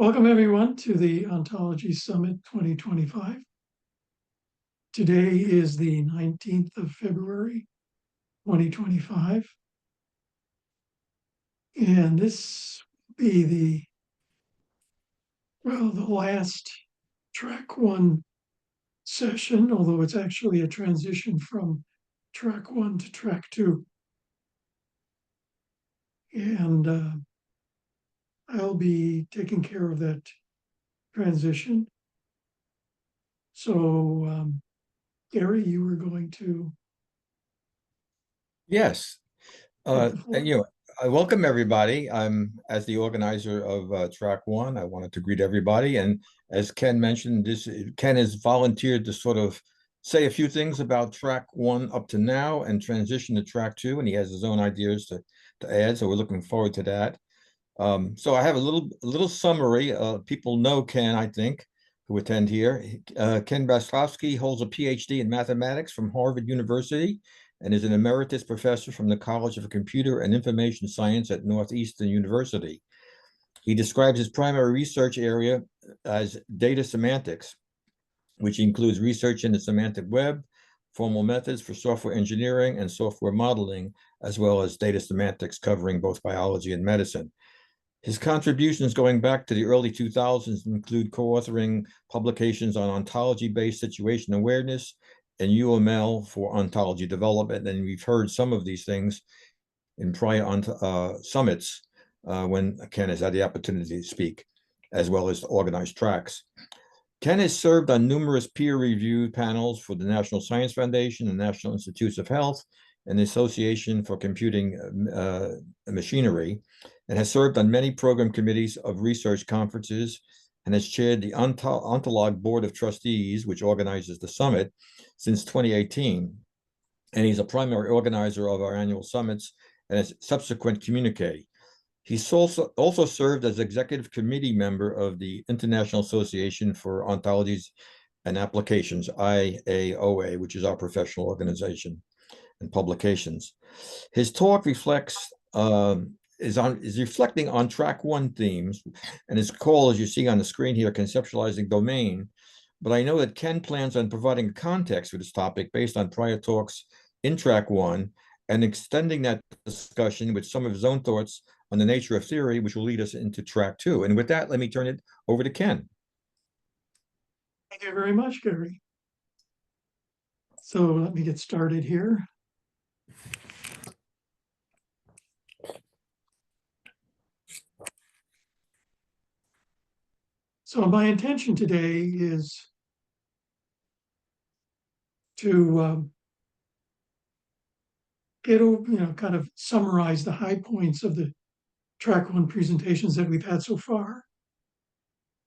Welcome everyone to the Ontology Summit 2025. Today is the 19th of February, 2025. And this will be the last track one session, although it's actually a transition from track one to track two. And I'll be taking care of that transition. So, Gary, you were going to Yes. take the floor. I welcome everybody. I'm as the organizer of track one. I wanted to greet everybody. And as Ken mentioned, Ken has volunteered to sort of say a few things about track one up to now and transition to track two. And he has his own ideas to add. So we're looking forward to that. So I have a little summary. People know Ken, I think, who attend here. Ken Baclawski holds a PhD in mathematics from Harvard University and is an emeritus professor from the College of Computer and Information Science at Northeastern University. He describes his primary research area as data semantics, which includes research in the semantic web, formal methods for software engineering and software modeling, as well as data semantics covering both biology and medicine. His contributions going back to the early 2000s include co-authoring publications on ontology-based situation awareness and UML for ontology development. And we've heard some of these things in prior summits when Ken has had the opportunity to speak, as well as to organize tracks. Ken has served on numerous peer-reviewed panels for the National Science Foundation, the National Institutes of Health, and the Association for Computing Machinery, and has served on many program committees of research conferences and has chaired the Ontology Board of Trustees, which organizes the summit, since 2018. And he's a primary organizer of our annual summits and a subsequent communique. He's also served as executive committee member of the International Association for Ontologies and Applications, IAOA, which is our professional organization and publications. His talk reflects is reflecting on track one themes, and his call, as you see on the screen here, conceptualizing domain. But I know that Ken plans on providing a context for this topic based on prior talks in track one and extending that discussion with some of his own thoughts on the nature of theory, which will lead us into track two. And with that, let me turn it over to Ken. Thank you very much, Gary. So let me get started here. So my intention today is to kind of summarize the high points of the track one presentations that we've had so far.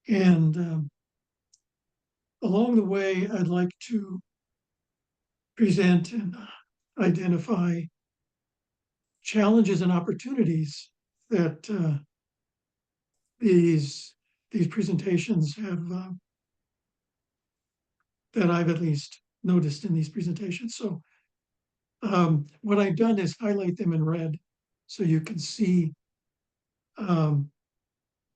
And along the way, I'd like to present and identify challenges and opportunities that these presentations have, that I've at least noticed in these presentations. So what I've done is highlight them in red so you can see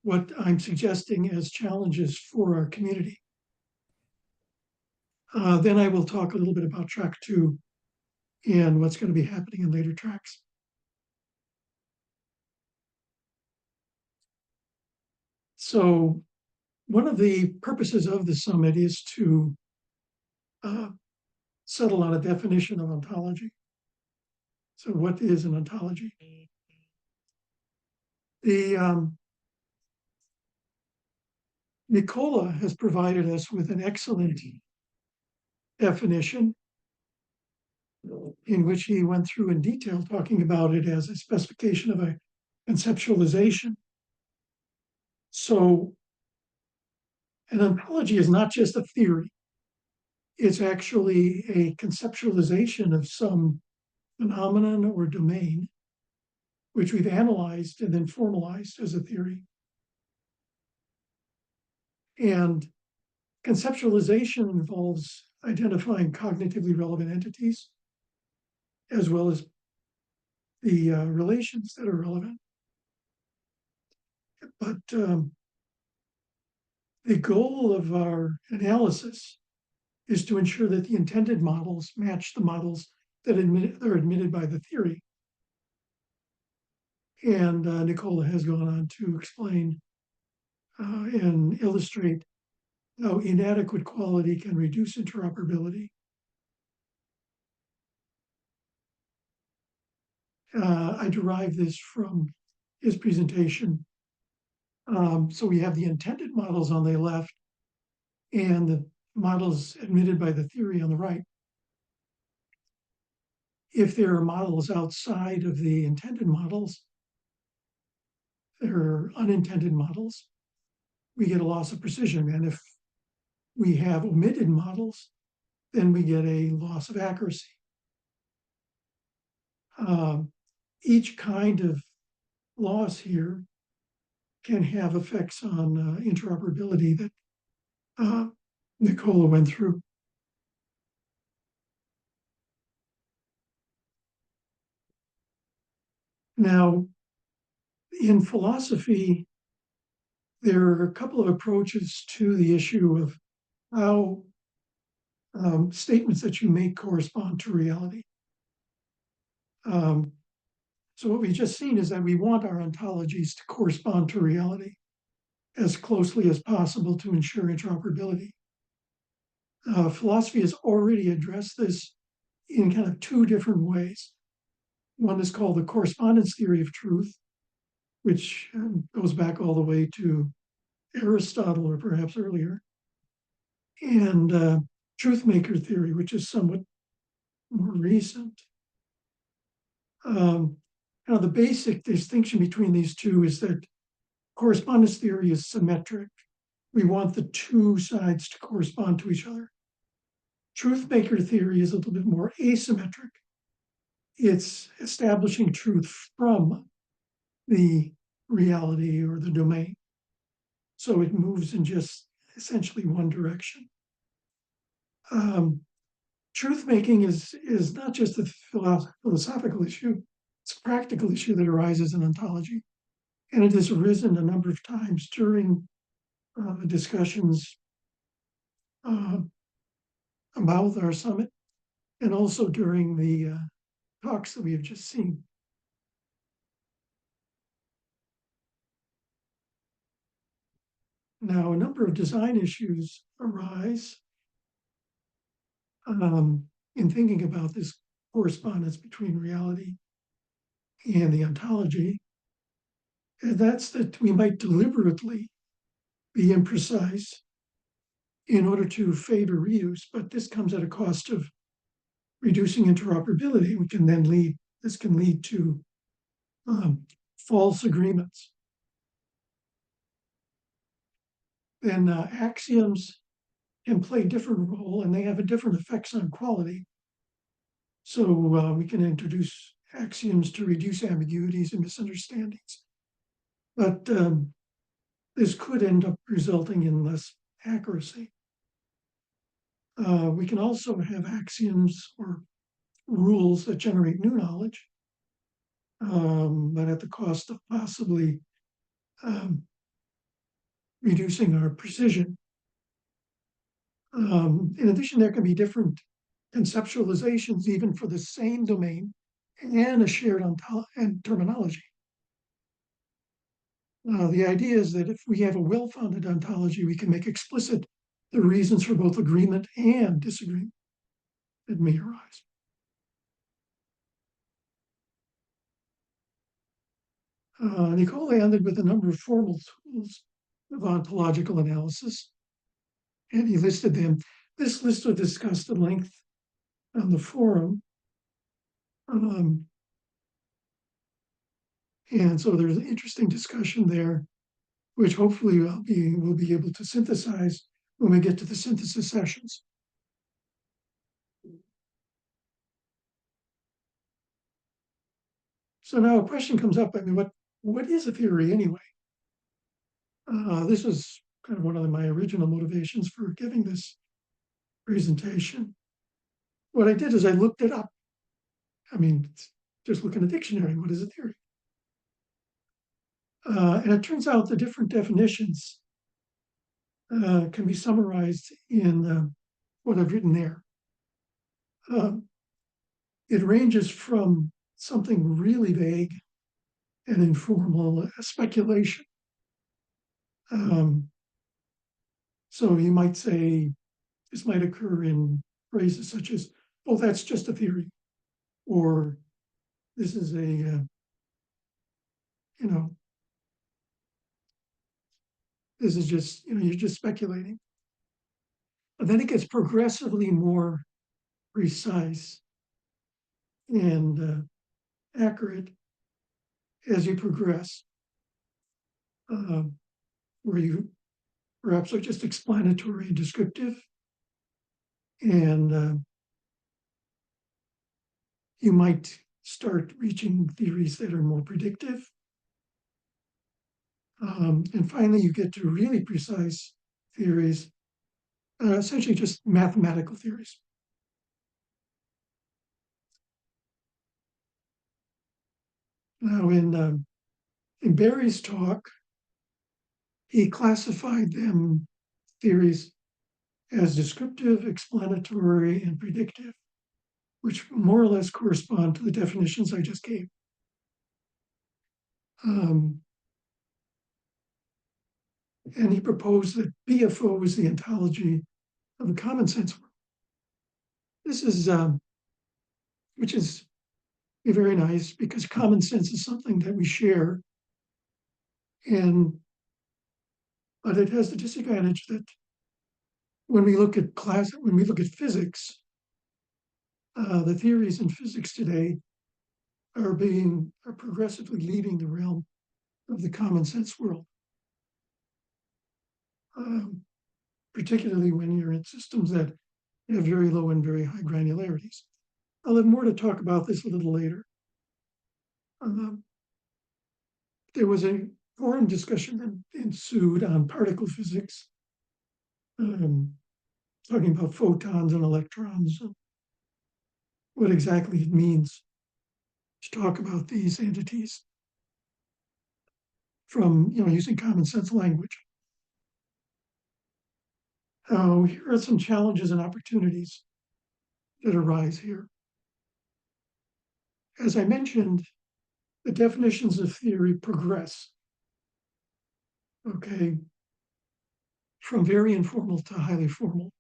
what I'm suggesting as challenges for our community. Then I will talk a little bit about track two and what's going to be happening in later tracks. So one of the purposes of the summit is to settle on a definition of ontology. So what is an ontology? Nicola has provided us with an excellent definition in which he went through in detail talking about it as a specification of a conceptualization. So an ontology is not just a theory. It's actually a conceptualization of some phenomenon or domain, which we've analyzed and then formalized as a theory. And conceptualization involves identifying cognitively relevant entities, as well as the relations that are relevant. But the goal of our analysis is to ensure that the intended models match the models that are admitted by the theory. And Nicola has gone on to explain and illustrate how inadequate quality can reduce interoperability. I derived this from his presentation. So we have the intended models on the left and the models admitted by the theory on the right. If there are models outside of the intended models, there are unintended models, we get a loss of precision. And if we have omitted models, then we get a loss of accuracy. Each kind of loss here can have effects on interoperability that Nicola went through. Now, in philosophy, there are a couple of approaches to the issue of how statements that you make correspond to reality. So what we've just seen is that we want our ontologies to correspond to reality as closely as possible to ensure interoperability. Philosophy has already addressed this in kind of two different ways. One is called the correspondence theory of truth, which goes back all the way to Aristotle or perhaps earlier, and truth maker theory, which is somewhat more recent. Now, the basic distinction between these two is that correspondence theory is symmetric. We want the two sides to correspond to each other. Truth maker theory is a little bit more asymmetric. It's establishing truth from the reality or the domain. So it moves in just essentially one direction. Truth making is not just a philosophical issue, it's a practical issue that arises in ontology. And it has arisen a number of times during the discussions about our summit and also during the talks that we have just seen. Now, a number of design issues arise in thinking about this correspondence between reality and the ontology. And that's that we might deliberately be imprecise in order to favor reuse, but this comes at a cost of reducing interoperability. This can lead to false agreements. Then axioms can play a different role and they have a different effects on quality. So we can introduce axioms to reduce ambiguities and misunderstandings. But this could end up resulting in less accuracy. We can also have axioms or rules that generate new knowledge, but at the cost of possibly reducing our precision. In addition, there can be different conceptualizations even for the same domain and a shared terminology. The idea is that if we have a well-founded ontology, we can make explicit the reasons for both agreement and disagreement that may arise. Nicola ended with a number of formal tools of ontological analysis, and he listed them. This list was discussed at length on the forum. And so there's an interesting discussion there, which hopefully we'll be able to synthesize when we get to the synthesis sessions. So now a question comes up. I mean, what is a theory anyway? This was kind of one of my original motivations for giving this presentation. What I did is I looked it up. I mean, just look in a dictionary. What is a theory? And it turns out the different definitions can be summarized in what I've written there. It ranges from something really vague and informal speculation. So you might say this might occur in phrases such as, "Oh, that's just a theory," or "This is a, you know, this is just, you're just speculating." And then it gets progressively more precise and accurate as you progress, uh, where you perhaps are just explanatory and descriptive, and you might start reaching theories that are more predictive. And finally, you get to really precise theories, essentially just mathematical theories. Now, in Barry's talk, he classified them theories as descriptive, explanatory, and predictive, which more or less correspond to the definitions I just gave. And he proposed that BFO is the ontology of the common sense world. This is, which is very nice because common sense is something that we share, but it has the disadvantage that when we look at physics, the theories in physics today are progressively leaving the realm of the common sense world, particularly when you're in systems that have very low and very high granularities. I'll have more to talk about this a little later. There was a forum discussion that ensued on particle physics, talking about photons and electrons, and what exactly it means to talk about these entities from using common sense language. Here are some challenges and opportunities that arise here. As I mentioned, the definitions of theory progress, okay, from very informal to highly formal.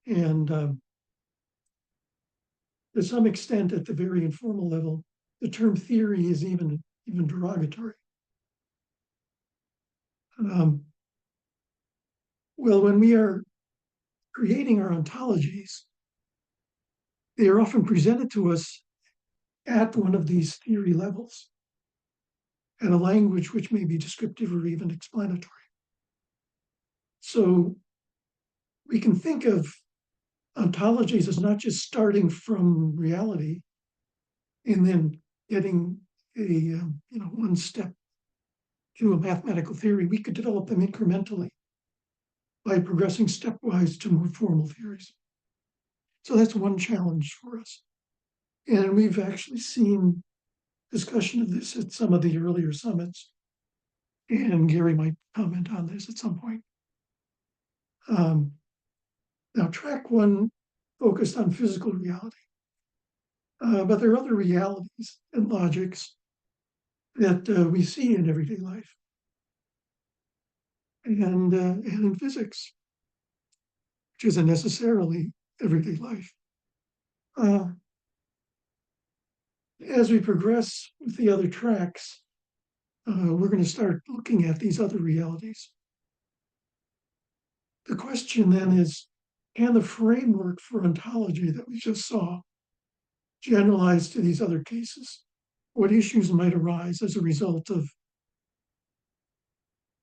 And to some extent, at the very informal level, the term theory is even derogatory. Well, when we are creating our ontologies, they are often presented to us at one of these theory levels, and a language which may be descriptive or even explanatory. So we can think of ontologies as not just starting from reality and then getting a one step to a mathematical theory. We could develop them incrementally by progressing stepwise to more formal theories. So that's one challenge for us. And we've actually seen discussion of this at some of the earlier summits. And Gary might comment on this at some point. Now, track one focused on physical reality. But there are other realities and logics that we see in everyday life and in physics, which isn't necessarily everyday life. As we progress with the other tracks, we're going to start looking at these other realities. The question then is, can the framework for ontology that we just saw generalize to these other cases? What issues might arise as a result of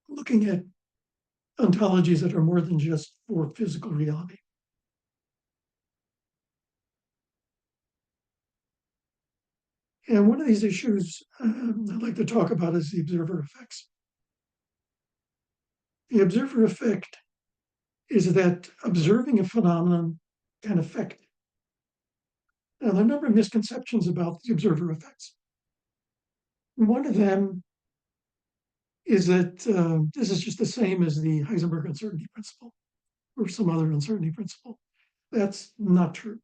looking at ontologies that are more than just for physical reality? And one of these issues I'd like to talk about is the observer effects. The observer effect is that observing a phenomenon can affect it. Now, there are a number of misconceptions about the observer effects. One of them is that this is just the same as the Heisenberg uncertainty principle or some other uncertainty principle. That's not true.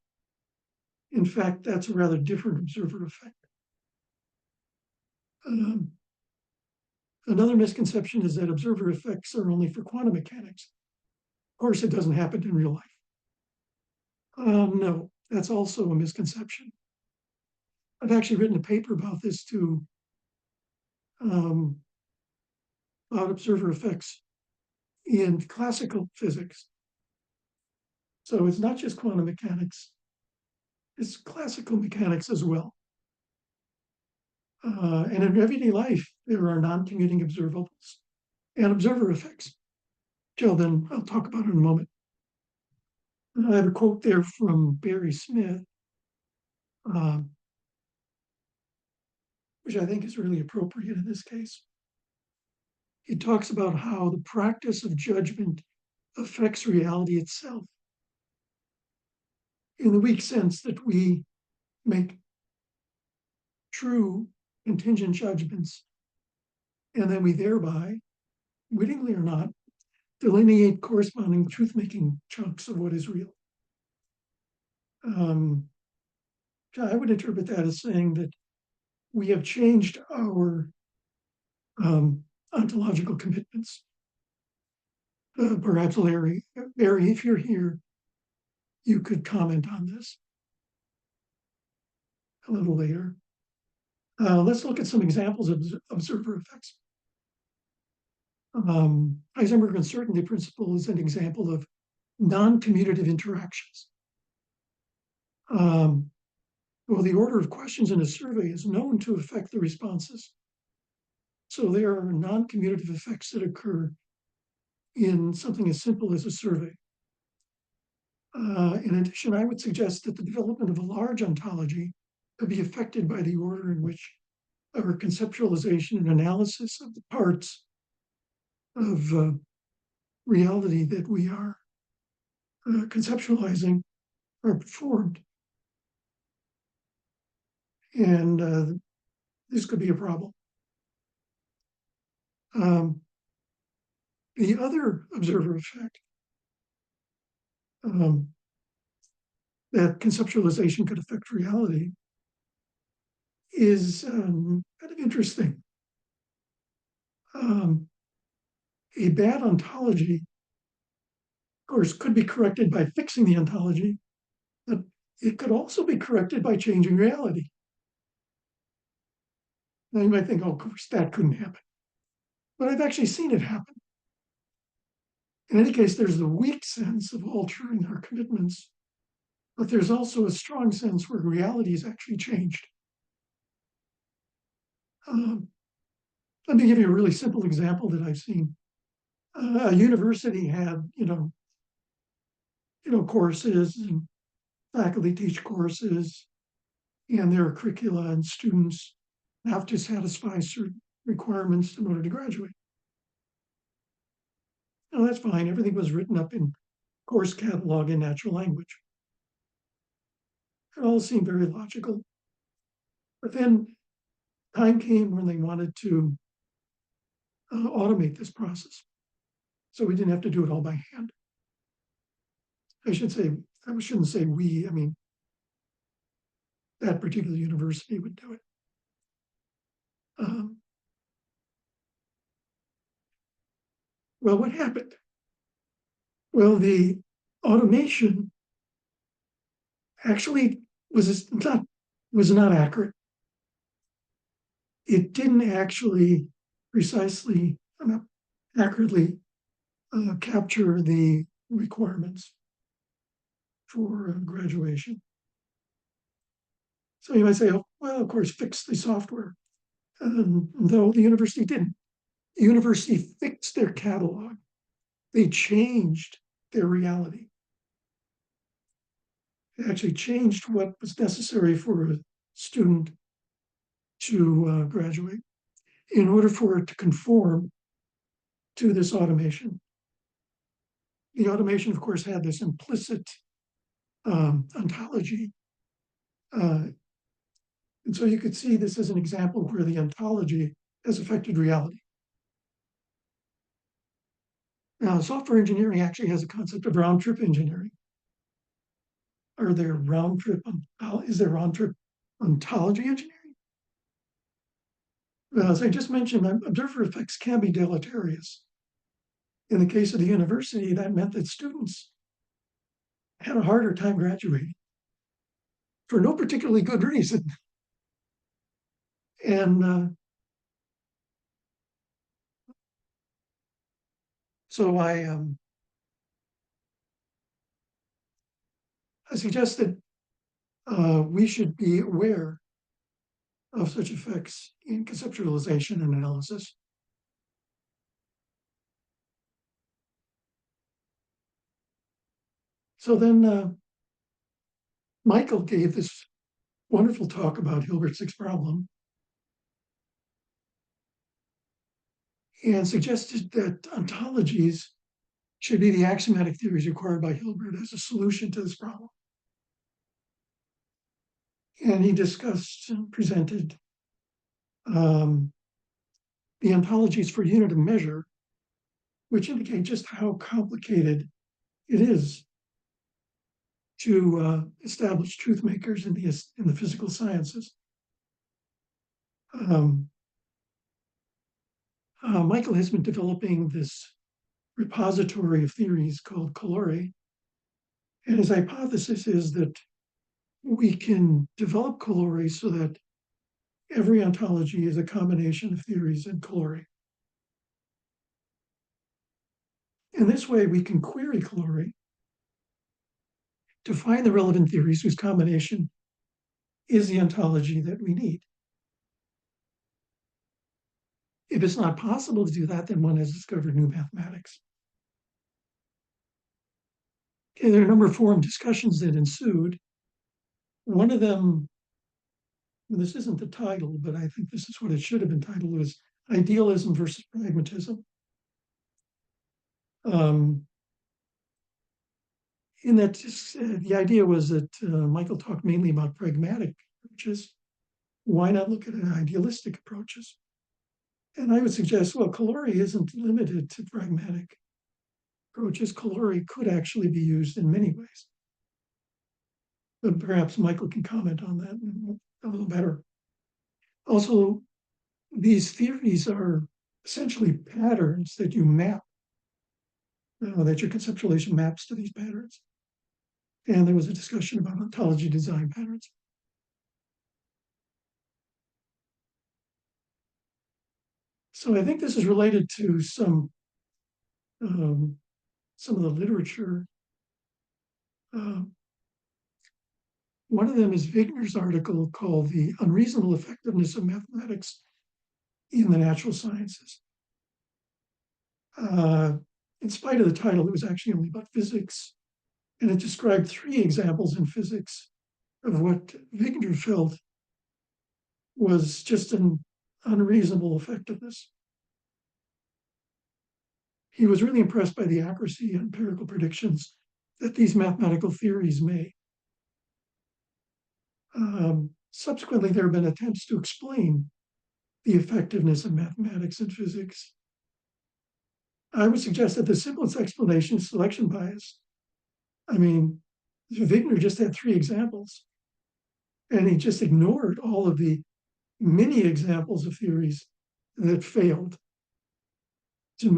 In fact, that's a rather different observer effect. Another misconception is that observer effects are only for quantum mechanics. Of course, it doesn't happen in real life. No, that's also a misconception. I've actually written a paper about this too, about observer effects in classical physics. So it's not just quantum mechanics, it's classical mechanics as well. And in everyday life, there are non-commuting observables and observer effects, which I'll talk about in a moment. I have a quote there from Barry Smith, which I think is really appropriate in this case. He talks about how the practice of judgment affects reality itself, in the weak sense that we make true contingent judgments, and then we thereby, wittingly or not, delineate corresponding truth-making chunks of what is real. I would interpret that as saying that we have changed our ontological commitments. Perhaps Larry, if you're here, you could comment on this a little later. Let's look at some examples of observer effects. Heisenberg uncertainty principle is an example of non-commutative interactions. Well, the order of questions in a survey is known to affect the responses. So there are non-commutative effects that occur in something as simple as a survey. In addition, I would suggest that the development of a large ontology could be affected by the order in which our conceptualization and analysis of the parts of reality that we are conceptualizing are performed. And this could be a problem. The other observer effect that conceptualization could affect reality is kind of interesting. A bad ontology, of course, could be corrected by fixing the ontology, but it could also be corrected by changing reality. Now you might think, oh, of course, that couldn't happen. But I've actually seen it happen. In any case, there's the weak sense of altering our commitments, but there's also a strong sense where reality is actually changed. Let me give you a really simple example that I've seen. A university had, courses, and faculty teach courses, and there are curricula, and students have to satisfy certain requirements in order to graduate. Now, that's fine. Everything was written up in course catalog in natural language. It all seemed very logical. But then time came when they wanted to automate this process. So we didn't have to do it all by hand. I shouldn't say we, I mean, that particular university would do it. Well, what happened? Well, the automation actually was not accurate. It didn't actually precisely, accurately capture the requirements for graduation. So you might say, oh, well, of course, fix the software. Though the university didn't. The university fixed their catalog. They changed their reality. They actually changed what was necessary for a student to graduate in order for it to conform to this automation. The automation, of course, had this implicit ontology. And so you could see this as an example where the ontology has affected reality. Now, software engineering actually has a concept of round trip engineering. Are there round trip? Is there round trip ontology engineering? Well, as I just mentioned, observer effects can be deleterious. In the case of the university, that meant that students had a harder time graduating for no particularly good reason. And so I suggested we should be aware of such effects in conceptualization and analysis. So then Michael gave this wonderful talk about Hilbert's sixth problem and suggested that ontologies should be the axiomatic theories required by Hilbert as a solution to this problem. And he discussed and presented the ontologies for unit of measure, which indicate just how complicated it is to establish truth makers in the physical sciences. Michael has been developing this repository of theories called colori, and his hypothesis is that we can develop colori so that every ontology is a combination of theories and colori. In this way, we can query colori to find the relevant theories whose combination is the ontology that we need. If it's not possible to do that, then one has discovered new mathematics. Okay, there are a number of forum discussions that ensued. One of them, this isn't the title, but I think this is what it should have been titled, was Idealism versus Pragmatism. In that, the idea was that Michael talked mainly about pragmatic approaches. Why not look at idealistic approaches? And I would suggest, well, colori isn't limited to pragmatic approaches. Colori could actually be used in many ways. But perhaps Michael can comment on that a little better. Also, these theories are essentially patterns that you map, that your conceptualization maps to these patterns. And there was a discussion about ontology design patterns. So I think this is related to some of the literature. One of them is Wigner's article called The Unreasonable Effectiveness of Mathematics in the Natural Sciences. In spite of the title, it was actually only about physics, and it described 3 examples in physics of what Wigner felt was just an unreasonable effectiveness. He was really impressed by the accuracy and empirical predictions that these mathematical theories made. Subsequently, there have been attempts to explain the effectiveness of mathematics and physics. I would suggest that the simplest explanation is selection bias. I mean, Wigner just had 3 examples, and he just ignored all of the many examples of theories that failed to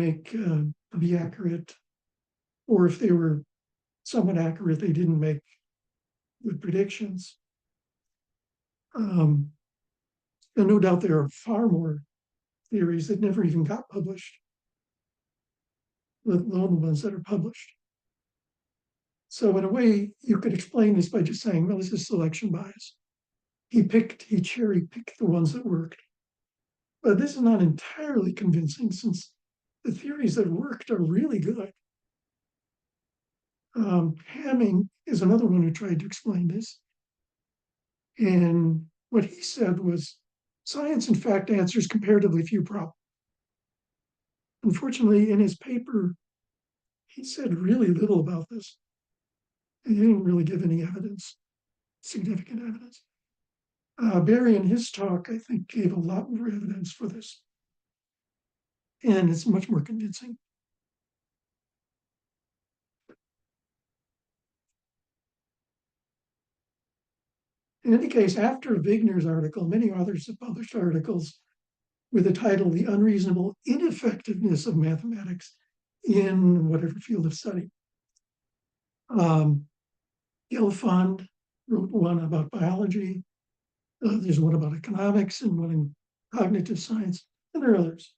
be accurate, or if they were somewhat accurate, they didn't make good predictions. And no doubt there are far more theories that never even got published, let alone the ones that are published. So in a way, you could explain this by just saying, well, this is selection bias. He cherry picked the ones that worked. But this is not entirely convincing, since the theories that worked are really good. Hamming is another one who tried to explain this. And what he said was, science, in fact, answers comparatively few problems. Unfortunately, in his paper, he said really little about this. And he didn't really give any evidence, significant evidence. Barry, in his talk, I think, gave a lot more evidence for this. And it's much more convincing. In any case, after Wigner's article, many authors have published articles with the title "The Unreasonable Ineffectiveness of Mathematics in Whatever Field of Study." Gelfand wrote one about biology. There's one about economics and one in cognitive science, and there are others.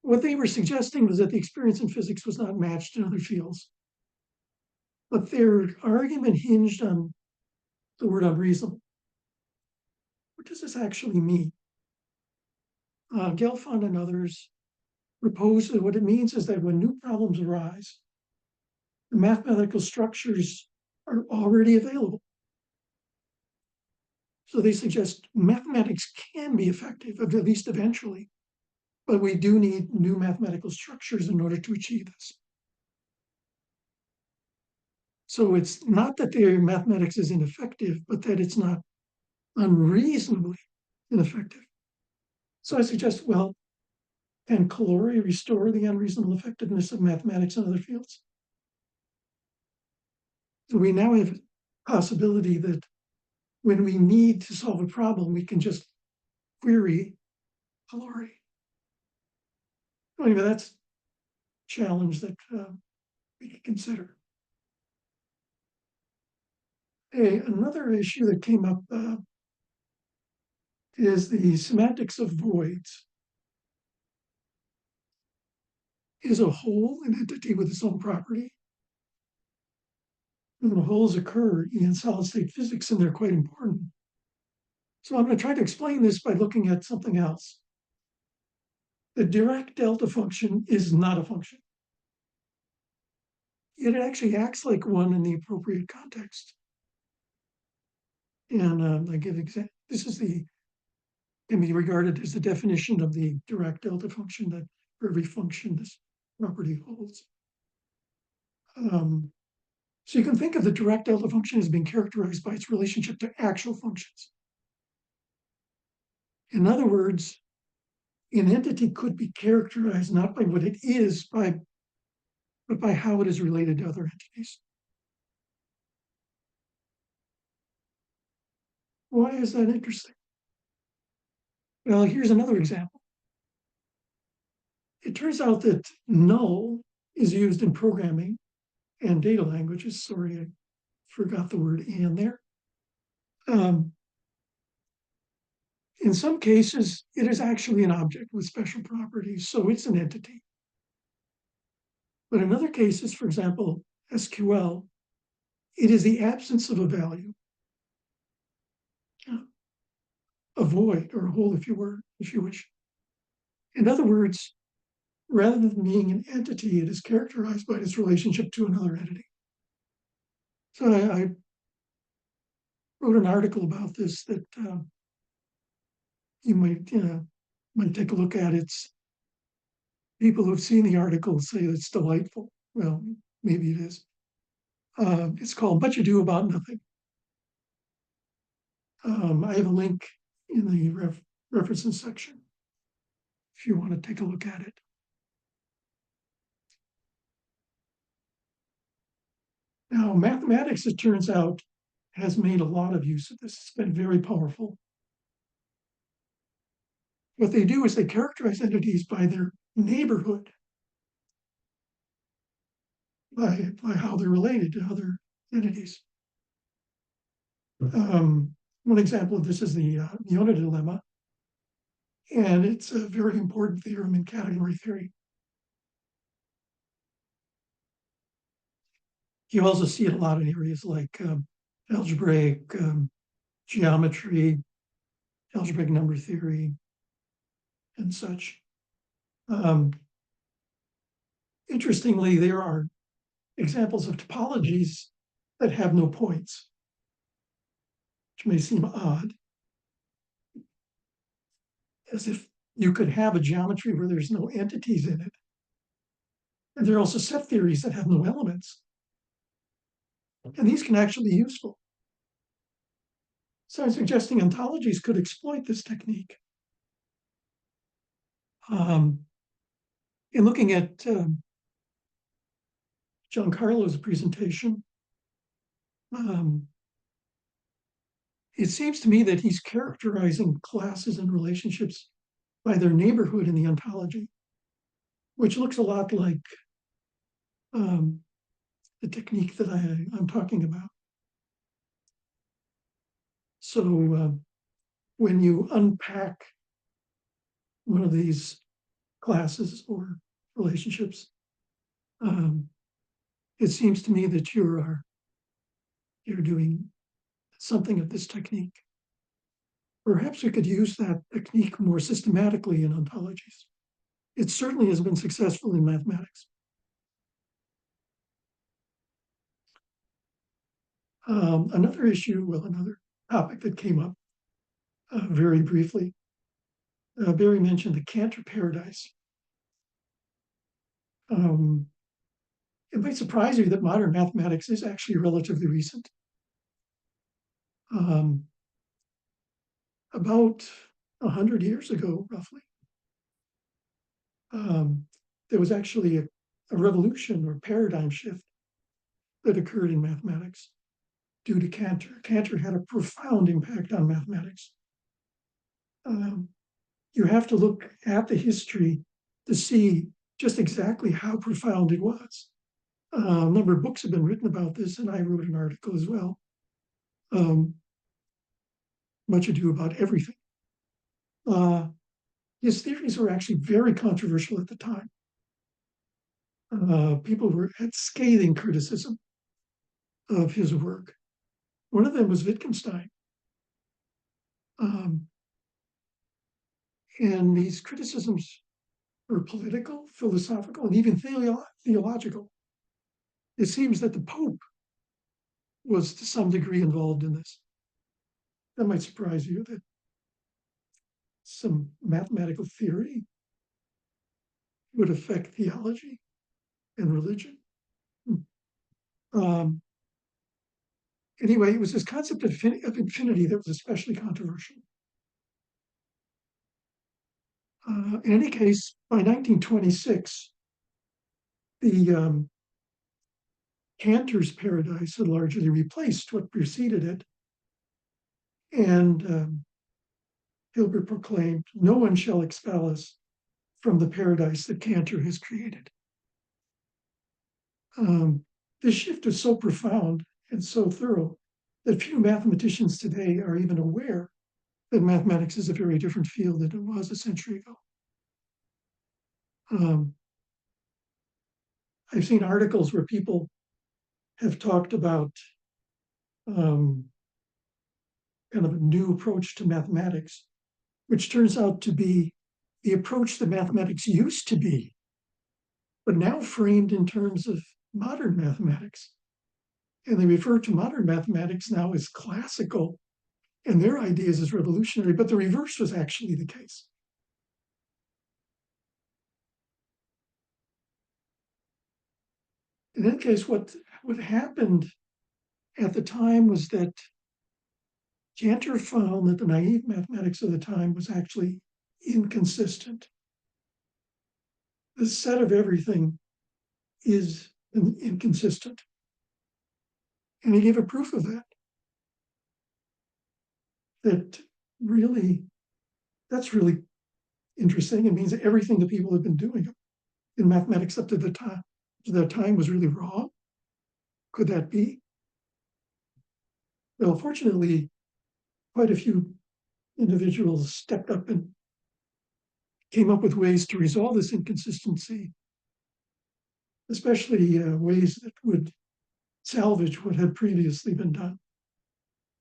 What they were suggesting was that the experience in physics was not matched in other fields. But their argument hinged on the word unreasonable. What does this actually mean? Gelfand and others propose that what it means is that when new problems arise, the mathematical structures are already available. So they suggest mathematics can be effective, at least eventually, but we do need new mathematical structures in order to achieve this. So it's not that their mathematics is ineffective, but that it's not unreasonably ineffective. So I suggest, well, can Calori restore the unreasonable effectiveness of mathematics in other fields? So we now have a possibility that when we need to solve a problem, we can just query Calori. Anyway, that's a challenge that we can consider. Another issue that came up is the semantics of voids. Is a whole an entity with its own property? And the holes occur in solid state physics, and they're quite important. So I'm going to try to explain this by looking at something else. The Dirac delta function is not a function. Yet it actually acts like one in the appropriate context. And I give example. This is can be regarded as the definition of the Dirac delta function, that for every function this property holds. So you can think of the Dirac delta function as being characterized by its relationship to actual functions. In other words, an entity could be characterized not by what it is, but by how it is related to other entities. Why is that interesting? Well, here's another example. It turns out that null is used in programming and data languages. Sorry, I forgot the word "and" there. In some cases, it is actually an object with special properties, so it's an entity. But in other cases, for example, SQL, it is the absence of a value, a void or a hole, if you wish. In other words, rather than being an entity, it is characterized by its relationship to another entity. So I wrote an article about this that you might take a look at. It's people who've seen the article say it's delightful. Well, maybe it is. It's called "Much Ado About Nothing." I have a link in the references section if you want to take a look at it. Now, mathematics, it turns out, has made a lot of use of this. It's been very powerful. What they do is they characterize entities by their neighborhood, by how they're related to other entities. One example of this is the Iona dilemma, and it's a very important theorem in category theory. You also see it a lot in areas like algebraic geometry, algebraic number theory, and such. Interestingly, there are examples of topologies that have no points, which may seem odd, as if you could have a geometry where there's no entities in it. And there are also set theories that have no elements. And these can actually be useful. So I'm suggesting ontologies could exploit this technique. In looking at Giancarlo's presentation, It seems to me that he's characterizing classes and relationships by their neighborhood in the ontology, which looks a lot like um, the technique that I'm talking about. So when you unpack one of these classes or relationships, it seems to me that you're doing something of this technique. Perhaps we could use that technique more systematically in ontologies. It certainly has been successful in mathematics. Another issue, well, another topic that came up very briefly, Barry mentioned the Cantor paradise. It might surprise you that modern mathematics is actually relatively recent. About 100 years ago, roughly, there was actually a revolution or paradigm shift that occurred in mathematics due to Cantor. Cantor had a profound impact on mathematics. You have to look at the history to see just exactly how profound it was. A number of books have been written about this, and I wrote an article as well. Much Ado About Everything. His theories were actually very controversial at the time. People had scathing criticism of his work. One of them was Wittgenstein. And these criticisms were political, philosophical, and even theological. It seems that the Pope was to some degree involved in this. That might surprise you that some mathematical theory would affect theology and religion. Anyway, it was this concept of infinity that was especially controversial. In any case, by 1926, the Cantor's paradise had largely replaced what preceded it. And Hilbert proclaimed, "No one shall expel us from the paradise that Cantor has created." This shift is so profound and so thorough that few mathematicians today are even aware that mathematics is a very different field than it was a century ago. I've seen articles where people have talked about kind of a new approach to mathematics, which turns out to be the approach that mathematics used to be, but now framed in terms of modern mathematics. And they refer to modern mathematics now as classical, and their ideas as revolutionary, but the reverse was actually the case. In that case, what happened at the time was that Cantor found that the naive mathematics of the time was actually inconsistent. The set of everything is inconsistent. And he gave a proof of that. That's really interesting. It means that everything that people have been doing in mathematics up to that time was really wrong. Could that be? Well, fortunately, quite a few individuals stepped up and came up with ways to resolve this inconsistency, especially ways that would salvage what had previously been done.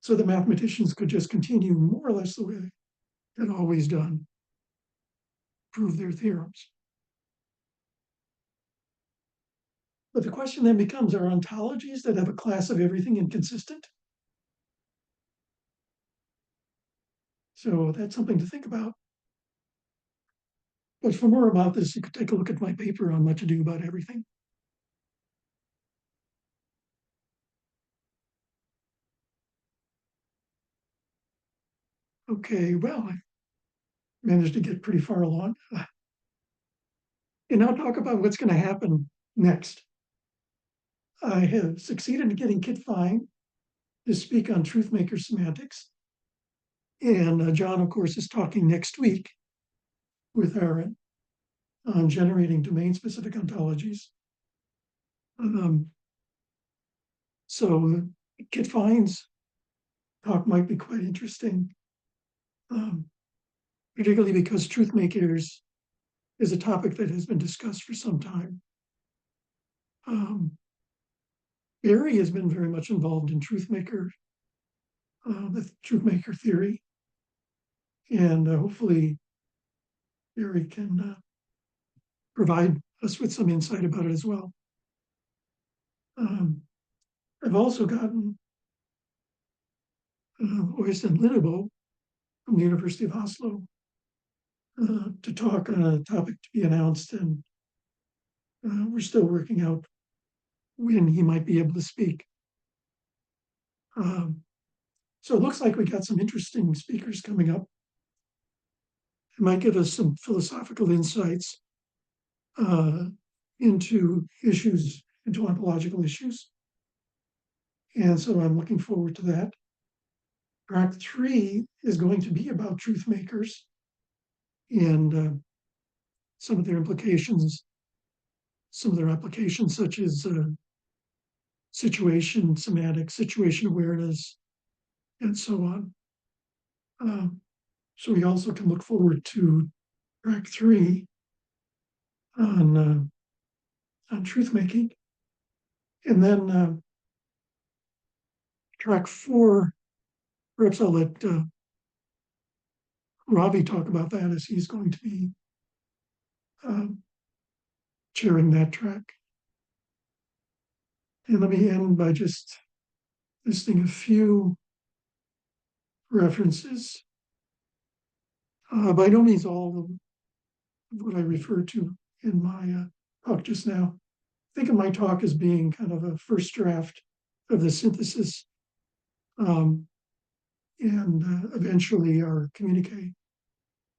So the mathematicians could just continue more or less the way they had always done, prove their theorems. But the question then becomes, are ontologies that have a class of everything inconsistent? So that's something to think about. But for more about this, you could take a look at my paper on Much Ado About Everything. Okay, well, I managed to get pretty far along. And now talk about what's going to happen next. I have succeeded in getting Kit Fine to speak on truth maker semantics. And John, of course, is talking next week with Aaron on generating domain-specific ontologies. So Kit Fine's talk might be quite interesting, particularly because truth makers is a topic that has been discussed for some time. Barry has been very much involved in the truth maker theory, and hopefully Barry can provide us with some insight about it as well. I've also gotten Øystein Lindebo from the University of Oslo to talk on a topic to be announced, and we're still working out when he might be able to speak. So it looks like we got some interesting speakers coming up. It might give us some philosophical insights into ontological issues. And so I'm looking forward to that. Track 3 is going to be about truth makers and some of their implications, some of their applications, such as situation semantics, situation awareness, and so on. So we also can look forward to track 3 on truth making. And then track 4, perhaps I'll let Ravi talk about that, as he's going to be chairing that track. And let me end by just listing a few references. By no means all of what I referred to in my talk just now. Think of my talk as being kind of a first draft of the synthesis, and eventually our communique